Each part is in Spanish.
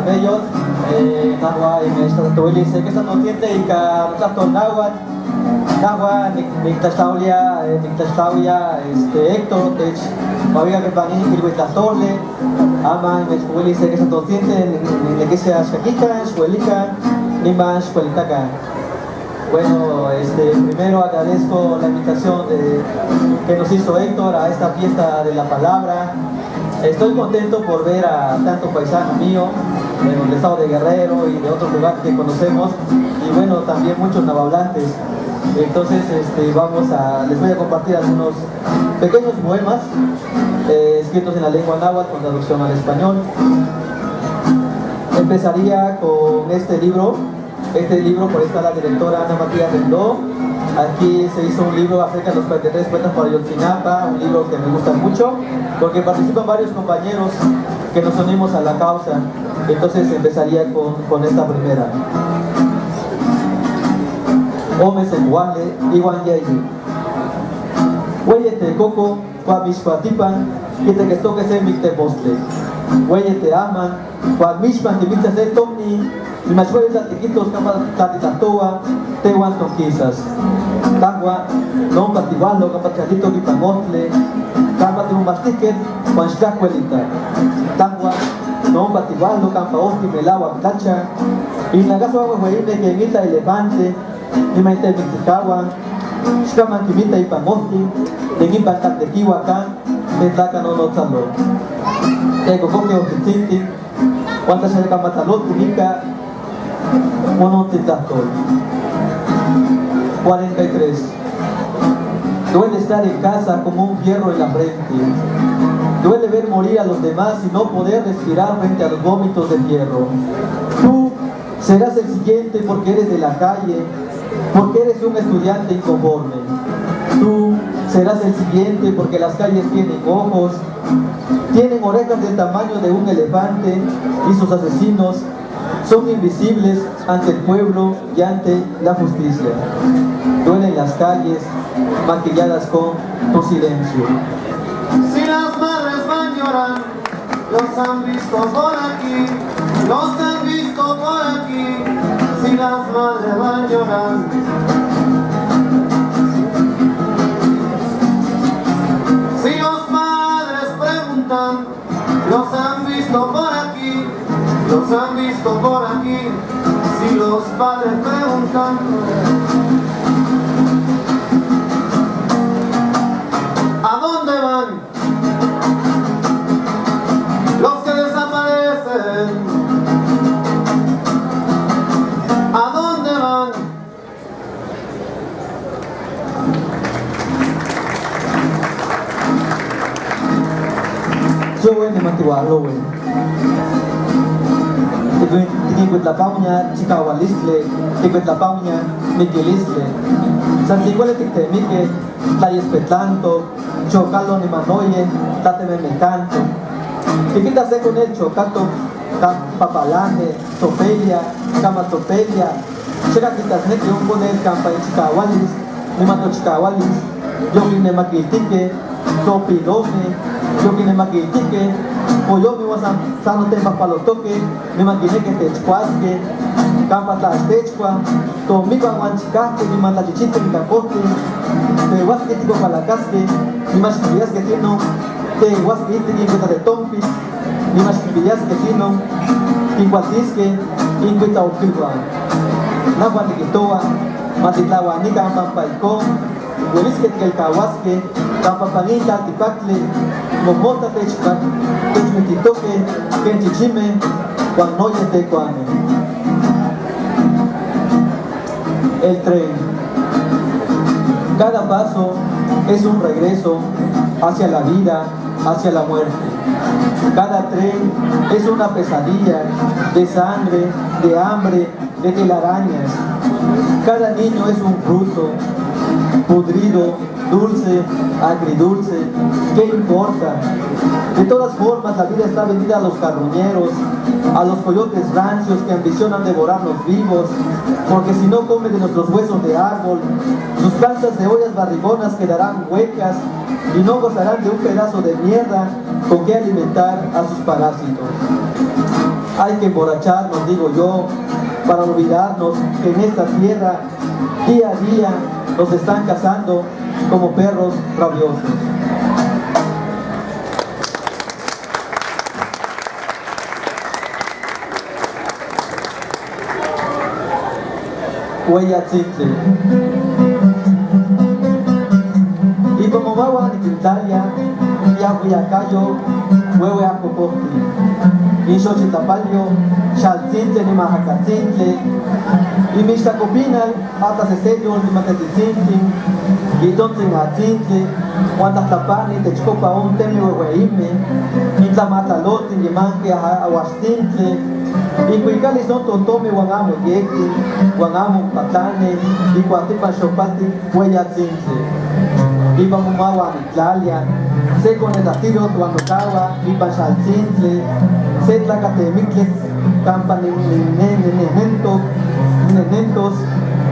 Bellos, Nahua y Mestatueli, sé que están conscientes y que nosotros Nahua, Nictastaulia, Héctor, María que van a ir con las torres, Ama y Mestatueli, sé que están conscientes de que sea Shakika, Shuelika, ni más Shuelitaka. Bueno, primero agradezco la invitación que nos hizo Héctor a esta fiesta de la palabra. Estoy contento por ver a tanto paisano mío del estado de Guerrero y de otros lugares que conocemos, y bueno, también muchos navahablantes. Entonces les voy a compartir algunos pequeños poemas escritos en la lengua náhuatl con traducción al español. Empezaría con este libro por esta la directora Ana Matías Rendón. Aquí se hizo un libro acerca de los 43 poetas para Ayotzinapa, un libro que me gusta mucho porque participan varios compañeros que nos unimos a la causa. Entonces empezaría con esta primera. Ome se muale, iwan yayi. Hueyete coco, cuamishpatipan, que te que se micte postle. Hueyete aman, cuamishpan que viste se tomni, y más hueyes atiquitos capatatitoa, te guanton quizás. Tagua, no patigualo, capachatito que pamotle, cámpate un mastiquet, cuanchtacuelita. Tagua, no patigualo, campaosti, melagua, tacha, y la gaso agua hueyime que imita elefante, ni maite miticawan, shkaman que imita y pamosti, de impactar de kiwacán, de taca no notzalo. Te cocoque o kitzinti, cuántas se le campatalot, nica, monotitatol. 43. Duele estar en casa como un fierro en la frente. Duele ver morir a los demás y no poder respirar frente a los vómitos de fierro. Tú serás el siguiente porque eres de la calle, porque eres un estudiante inconforme. Tú serás el siguiente porque las calles tienen ojos, tienen orejas del tamaño de un elefante y sus asesinos son invisibles ante el pueblo y ante la justicia. Duelen las calles maquilladas con tu silencio. Si las madres van llorando, los han visto por aquí, los han visto por aquí. Si las madres van llorando, si los padres preguntan, los han visto por aquí, los han visto por aquí. Si los padres preguntan, ¿a dónde van los que desaparecen? ¿A dónde van? Yo voy a mantuarlo, güey. Ikut lapaunya Cikawalisle, ikut lapaunya Mikilisle. Santicuele Tictemike, Tlayes Petlanto, Chocalo ni Manoye, Tateme Mecanto. Tiquitase con el Chocato, Papalane, Topelia, Camatopelia. Chega quitas ne que un poner campa en Chicawalis, ni mato Chicawalis, yo vine maquitique, Topilome, yo vine maquitique. O yo me voy a sano temas para los toques, me imaginé que te chcuasque, campa tlachtechcua, conmigo aguanchicaste, mi matlachichito, mi capote, te huasque tico para la casque, mi más pillas que tiene, te huasque ite y encuentra de tompis, mi más pillas que tiene, incuatisque, incuita opilua, nagua de quitoa, matitlawa ni campa paicón, huelisque que el cahuasque, campa panita, tipacle, momota techpa, techmetitoque, kenchichime, cuanoye tecuane. El tren. Cada paso es un regreso hacia la vida, hacia la muerte. Cada tren es una pesadilla de sangre, de hambre, de telarañas. Cada niño es un fruto, pudrido, dulce, agridulce, ¿qué importa? De todas formas, la vida está vendida a los carroñeros, a los coyotes rancios que ambicionan devorarnos vivos, porque si no comen de nuestros huesos de árbol, sus panzas de ollas barrigonas quedarán huecas y no gozarán de un pedazo de mierda con que alimentar a sus parásitos. Hay que emborracharnos, digo yo, para olvidarnos que en esta tierra, día a día, nos están cazando como perros rabiosos. Hueyatzitle. Y como va a Italia, ya voy a Cayo, huevo a Copocti. Y Xochitapalio, Chaltzintle, ni Mahacatzintle. Y Mixtacopinal, Atas Estellos, ni Macatitzintle. Y entonces Atzintle, Guantatapani, Techcopa, un teme huehueime. Y Tlamatalote, y Manque, Ahuastintle. Y cuicali son totome guangamo yeki, guangamo patane, y cuatipa chopati, hueyatzintle. Y pamumawa Italia, se con el astiro tuanocaba, y pachalzintle, se tlacatemicle, campa nenentos,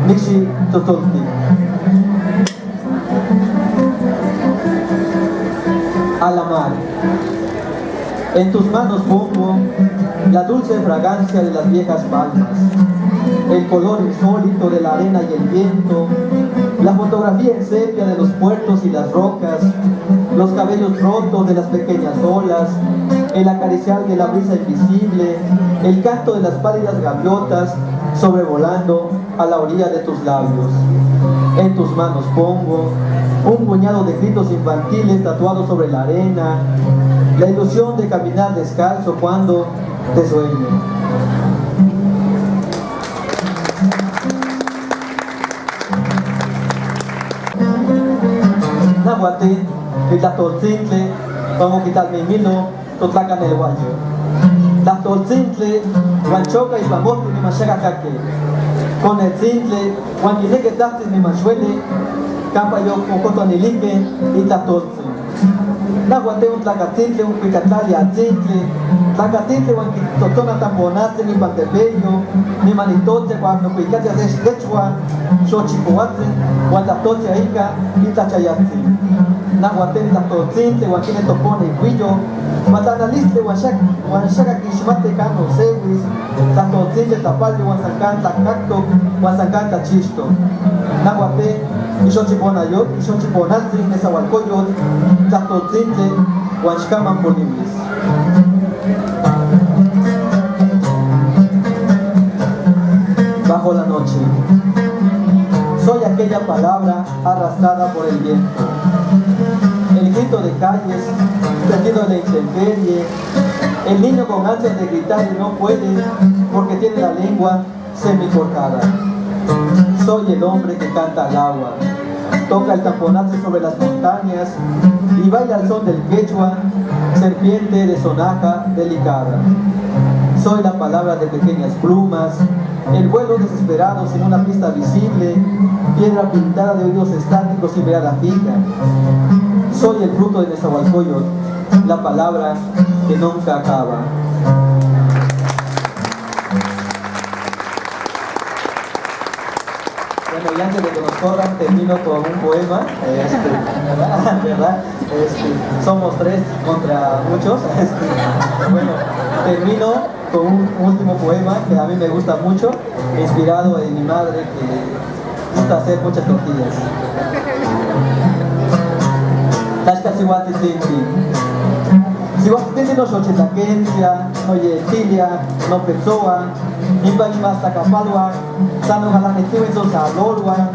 mixi totolti. A la mar. En tus manos pongo la dulce fragancia de las viejas palmas, el color insólito de la arena y el viento, la fotografía en sepia de los puertos y las rocas, los cabellos rotos de las pequeñas olas, el acariciar de la brisa invisible, el canto de las pálidas gaviotas sobrevolando a la orilla de tus labios. En tus manos pongo un puñado de gritos infantiles tatuados sobre la arena, la ilusión de caminar descalzo cuando te sueño. Nahuatl, Tlatoltzintle, vamos a quitarme milo, Totlacan el guayo. Tlatoltzintle, Huanchoca y Pamote ni Machacacaque. Con el Tzintle, Huanquineque Tasti ni Machuele, Campayo, Cocotonilique y Tlatoltzintle. Nahuatl, un Tlacatzintle, un Picatali Atzintle, Tlacatzintle, Huanquitotona Tamponatze, ni Pantepello, ni Manitote, cuando Picatzi hace Quechua, Xochicoatze, Huantatoche Aica y Tachayatzi. Nahuatl, Tlatoltzintle, Huanquine Topone y Huillo, Matanalistle, Huanchaca Quixmate, Cano, Sewis, Tlatoltzintle, Tapallo, Huanzancán, Tlacacto, Huanzancán, Tachisto. Nahuatl, y Xochiponayot, y Xochiponatzi, Nezahualcoyot, Tlatoltzintle, Huanxcaman Polimbis. Bajo la noche. Soy aquella palabra arrastrada por el viento. El grito de calles, perdido en la intemperie. El niño con ansias de gritar y no puede porque tiene la lengua semicortada. Soy el hombre que canta al agua, toca el tamponazo sobre las montañas y baila al son del quechua, serpiente de sonaja delicada. Soy la palabra de pequeñas plumas, el vuelo desesperado sin una pista visible, piedra pintada de oídos estáticos y mirada fija. Soy el fruto de Nezahualcóyotl, la palabra que nunca acaba. Bueno, y antes de que nos corran, termino con un poema, ¿verdad? Somos 3 contra muchos. Bueno, termino con un último poema que a mí me gusta mucho, inspirado en mi madre que gusta hacer muchas tortillas. Si no xochitlaquencia, no yetilia, no pezoa, ni panimasta capalua, sano galanetiwen son salolua,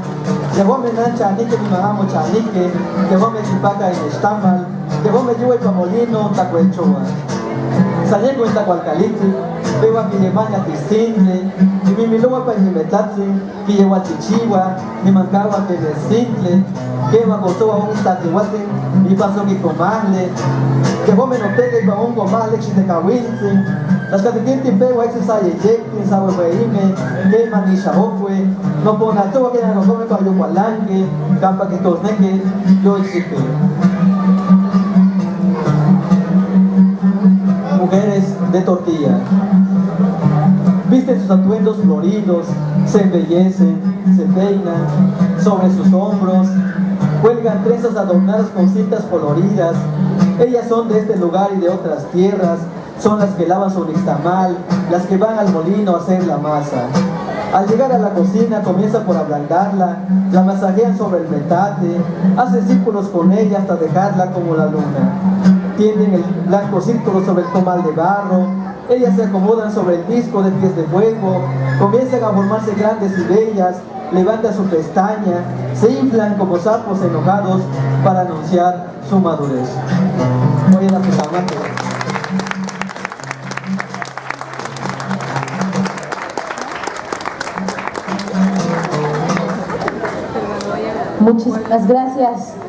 llevó me nancha anique mi mahamo chanique, llevó me chipaca en estamal, llevó me yuwe pamolino tacuechoa. Salieco en tacualcaliti, veo a mi lemaña ticintle, y mi miloa pa nimetatzi, que llevó a chichiwa, ni mancagua que decintle, que va gozoa un tatihuate, y pasó que comarle, que vos me noté para un comarle que te cahuince, las catetientes pego a ese sayeyectin, sabe reíme, que manisha ofue, no pone todo que no come para yo cualangue, campa que tosneque, yo exipe. mujeres de tortilla. Visten sus atuendos floridos, se embellecen, se peinan sobre sus hombros, cuelgan trenzas adornadas con cintas coloridas. Ellas son de este lugar y de otras tierras, son las que lavan su nixtamal, las que van al molino a hacer la masa. Al llegar a la cocina comienza por ablandarla, la masajean sobre el metate, hacen círculos con ella hasta dejarla como la luna. Tienden el blanco círculo sobre el comal de barro, ellas se acomodan sobre el disco de pies de fuego, comienzan a formarse grandes y bellas, levantan su pestaña, se inflan como sapos enojados para anunciar su madurez. Voy a la fotografía. Muchísimas gracias.